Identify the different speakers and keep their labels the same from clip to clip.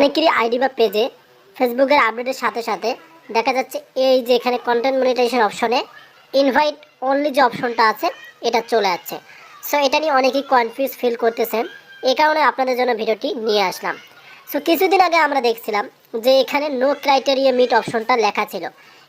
Speaker 1: অনেকেরই আইডি বা পেজে ফেসবুকের আপডেটের সাথে সাথে দেখা যাচ্ছে এই যে এখানে কন্টেন্ট মনিটাইজেশন অপশনে ইনভাইট অনলি যে অপশনটা আছে এটা চলে যাচ্ছে। সো এটা নিয়ে অনেকেই কনফিউজ ফিল করতেছেন, এই কারণে আপনাদের জন্য ভিডিওটি নিয়ে আসলাম। সো কিছুদিন আগে আমরা দেখছিলাম যে এখানে নো ক্রাইটেরিয়া মিট অপশনটা লেখা ছিল,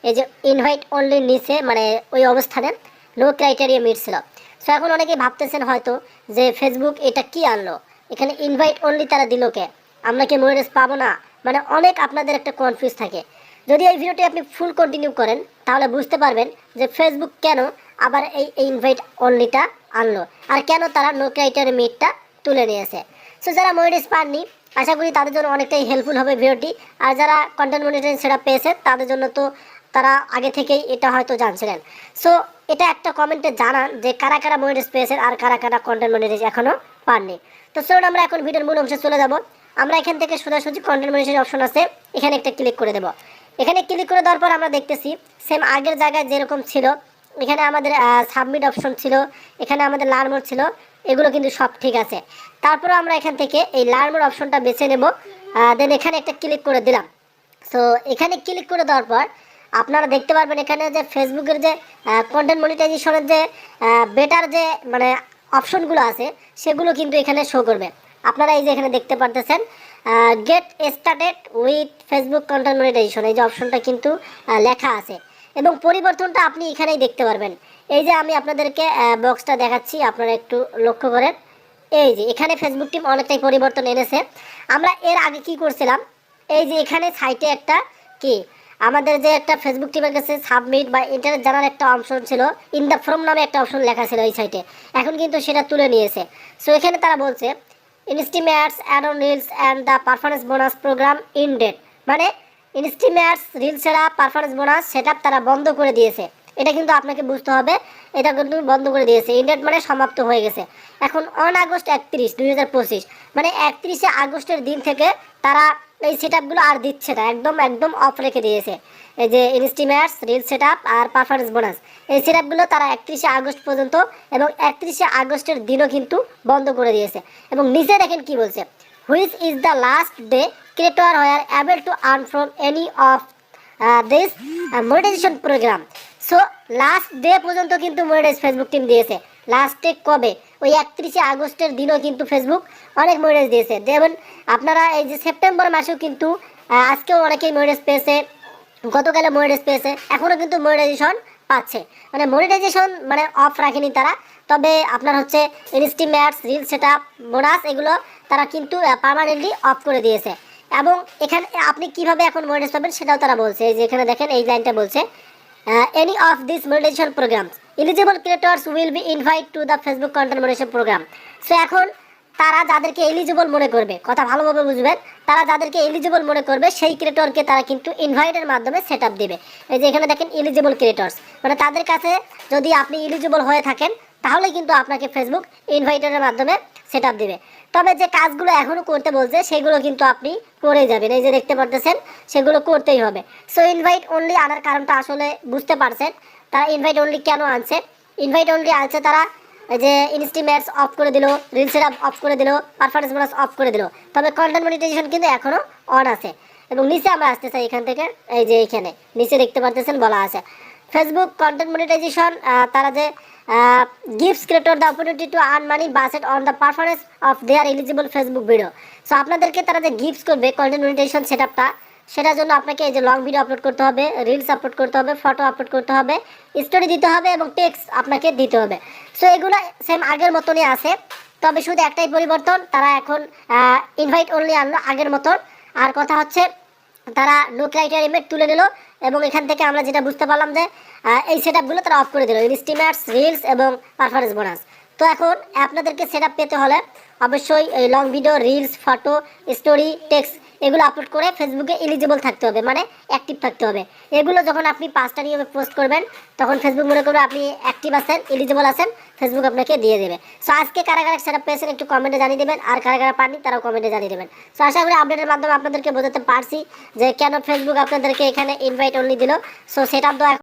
Speaker 1: এই যে ইনভাইট অনলি নিচে মানে ওই অবস্থানে নো ক্রাইটেরিয়া মিট ছিল। সো এখন অনেকেই ভাবতেছেন হয়তো যে ফেসবুক এটা কি আনলো, এখানে ইনভাইট অনলি তারা দিল কে, আমরা কি মনিটাইজ পাবো না, মানে অনেক আপনাদের একটা কনফিউজ থাকে। যদি এই ভিডিওটি আপনি ফুল কন্টিনিউ করেন তাহলে বুঝতে পারবেন যে ফেসবুক কেন আবার এই ইনভাইট অনলিটা আনলো আর কেন তারা নো ক্রাইটেরিয়া মিটটা তুলে নিয়েছে। সো যারা মনিটাইজ পাননি আশা করি তাদের জন্য অনেকটাই হেল্পফুল হবে ভিডিওটি, আর যারা কন্টেন্ট মনিটাইজেশন সেটা পেয়েছে তাদের জন্য তো তারা আগে থেকেই এটা হয়তো জানছিলেন। সো এটা একটা কমেন্টে জানান যে কারা কারা মনিটাইজ পেয়েছেন আর কারা কারা কন্টেন্ট মনিটাইজ এখনও পাননি। তো চলুন আমরা এখন ভিডিওর মূল অংশে চলে যাব। আমরা এখান থেকে সোজাসুজি কন্টেন্ট মনিটাইজেশন অপশন আছে, এখানে একটা ক্লিক করে দেব। এখানে ক্লিক করে দেওয়ার পর আমরা দেখতেছি সেম আগের জায়গায় যেরকম ছিল, এখানে আমাদের সাবমিট অপশন ছিল, এখানে আমাদের লার্ন মোড ছিল, এগুলো কিন্তু সব ঠিক আছে। তারপরে আমরা এখান থেকে এই লার্ন মোড অপশনটা বেছে নেব, দেন এখানে একটা ক্লিক করে দিলাম। সো এখানে ক্লিক করে দেওয়ার পর আপনারা দেখতে পারবেন এখানে যে ফেসবুকের যে কন্টেন্ট মনিটাইজেশনের যে বেটার যে মানে অপশনগুলো আছে সেগুলো কিন্তু এখানে শো করবে। আপনারা এই যে এখানে দেখতে পারতেছেন get started with Facebook content monetisation, এই যে অপশনটা কিন্তু লেখা আছে এবং পরিবর্তনটা আপনি এখানেই দেখতে পারবেন। এই যে আমি আপনাদেরকে বক্সটা দেখাচ্ছি, আপনারা একটু লক্ষ্য করেন। এই যে এখানে ফেসবুক টিম অনেকটাই পরিবর্তন এনেছে। আমরা এর আগে কি করছিলাম, এই যে এখানে সাইটে একটা কি আমাদের যে একটা ফেসবুক টিমের কাছে সাবমিট বা ইন্টারনেট জানার একটা অপশন ছিল, ইন দ্য ফ্রম নামে একটা অপশন লেখা ছিল এই সাইটে, এখন কিন্তু সেটা তুলে নিয়েছে। সো এখানে তারা বলছে estimates ad on reels and the performance bonus program in date, মানে ইনস্টিমেটস রিলস ছাড়া পারফরমেন্স বোনাস সেটা তারা বন্ধ করে দিয়েছে। এটা কিন্তু আপনাকে বুঝতে হবে, এটা কিন্তু বন্ধ করে দিয়েছে। ইনডেট মানে সমাপ্ত হয়ে গেছে। এখন আগস্ট 31, 2025 মানে 31শে আগস্টের দিন থেকে তারা এই সেটআপগুলো আর দিচ্ছে না, একদম একদম অফ রেখে দিয়েছে। এই যে ইনস্টিমেটস রিল সেটআপ আর পারফরমেন্স বোনাস এই সেটআপগুলো তারা 31শে আগস্ট পর্যন্ত এবং 31শে আগস্টের দিনও কিন্তু বন্ধ করে দিয়েছে। এবং নিচে দেখেন কি বলছে, which is the last day creator were able to earn from any of this monetisation programme. So last day পর্যন্ত কিন্তু মনিটাইজ ফেসবুক টিম দিয়েছে। লাস্ট ডে কবে, ওই 31শে আগস্টের দিনও কিন্তু ফেসবুক অনেক মনিটাইজ দিয়েছে। যেমন আপনারা এই যে সেপ্টেম্বর মাসেও কিন্তু আজকেও অনেকেই মনিটাইজ পেয়েছে, গতকালে মনিটাইজ পেয়েছে, এখনও কিন্তু মনিটাইজেশন পাচ্ছে। মানে মনিটাইজেশন মানে অফ রাখেনি তারা, তবে আপনার হচ্ছে ইনস্টিমেটস রিল সেটআপ বোনাস এগুলো তারা কিন্তু পার্মানেন্টলি অফ করে দিয়েছে। এবং এখানে আপনি কিভাবে এখন মনিটাইজ পাবেন সেটাও তারা বলছে। এই যে এখানে দেখেন এই লাইনটা বলছে any of these monetization programs eligible creators will be invited to the Facebook content monetization program। So এখন তারা যাদেরকে এলিজিবল মনে করবে, কথা ভালোভাবে বুঝবেন, তারা যাদেরকে এলিজিবল মনে করবে সেই ক্রিয়েটরকে তারা কিন্তু ইনভাইটের মাধ্যমে সেট আপ দেবে। এই যে এখানে দেখেন এলিজিবল ক্রিয়েটর্স, মানে তাদের কাছে যদি আপনি এলিজিবল হয়ে থাকেন তাহলে কিন্তু আপনাকে ফেসবুক ইনভাইটের মাধ্যমে সেট আপ দেবে। তবে যে কাজগুলো এখনও করতে বলছে সেগুলো কিন্তু আপনি করে যাবেন, এই যে দেখতে পারতেছেন সেগুলো করতেই হবে। সো ইনভাইট অনলি আনার কারণটা আসলে বুঝতে পারছেন, তারা ইনভাইট অনলি কেন আনছে। ইনভাইট অনলি আনছে তারা যে ইনস্টিমেটস অফ করে দিল, রিল সেটআপ অফ করে দিল, পারফরমেন্স বোনাস অফ করে দিল, তবে কন্টেন্ট মনিটাইজেশন কিন্তু এখনও অন আছে। এবং নিচে আমরা আসতে চাই এখান থেকে, এই যে এইখানে নিচে দেখতে পারতেছেন বলা আছে ফেসবুক কন্টেন্ট মনিটাইজেশন তারা যে gives creator the opportunity to earn money based on the performance of their eligible Facebook video। So আপনাদেরকে তারা যে গিফটস করবে কন্টেন্ট মনিটাইজেশন সেটআপটা, সেটার জন্য আপনাকে এই যে লং ভিডিও আপলোড করতে হবে, রিলস আপলোড করতে হবে, ফটো আপলোড করতে হবে, স্টোরি দিতে হবে এবং টেক্সট আপনাকে দিতে হবে। সো এগুলো সেম আগের মতনই আছে, তবে শুধু একটাই পরিবর্তন, তারা এখন ইনভাইট অনলি আনলো আগের মতন। আর কথা হচ্ছে তারা নো ক্রাইটেরিয়া মিট তুলে নিল এবং এখান থেকে আমরা যেটা বুঝতে পারলাম যে এই সেটআপগুলো তারা অফ করে দিল, ইনস্টিমেটস রিলস এবং পারফরমেন্স বোনাস। তো এখন আপনাদেরকে সেটআপ পেতে হলে অবশ্যই এই long video, reels, photo, story, text এগুলো আপলোড করে ফেসবুকে এলিজিবল থাকতে হবে, মানে অ্যাক্টিভ থাকতে হবে। এগুলো যখন আপনি 5টা নিয়মে পোস্ট করবেন তখন ফেসবুক মনে করবে আপনি অ্যাক্টিভ আছেন, এলিজিবল আছেন, ফেসবুক আপনাকে দিয়ে দেবে। সো আজকে কারা কারা সেটআপ পেয়েছেন একটু কমেন্টে জানিয়ে দেবেন, আর কারা কারা পাননি তারাও কমেন্টে জানিয়ে দেবেন। সো আশা করি আপডেটের মাধ্যমে আপনাদেরকে বোঝাতে পারছি যে কেন ফেসবুক আপনাদেরকে এখানে ইনভাইট অনলি দিল। সো সেটআপ দেওয়া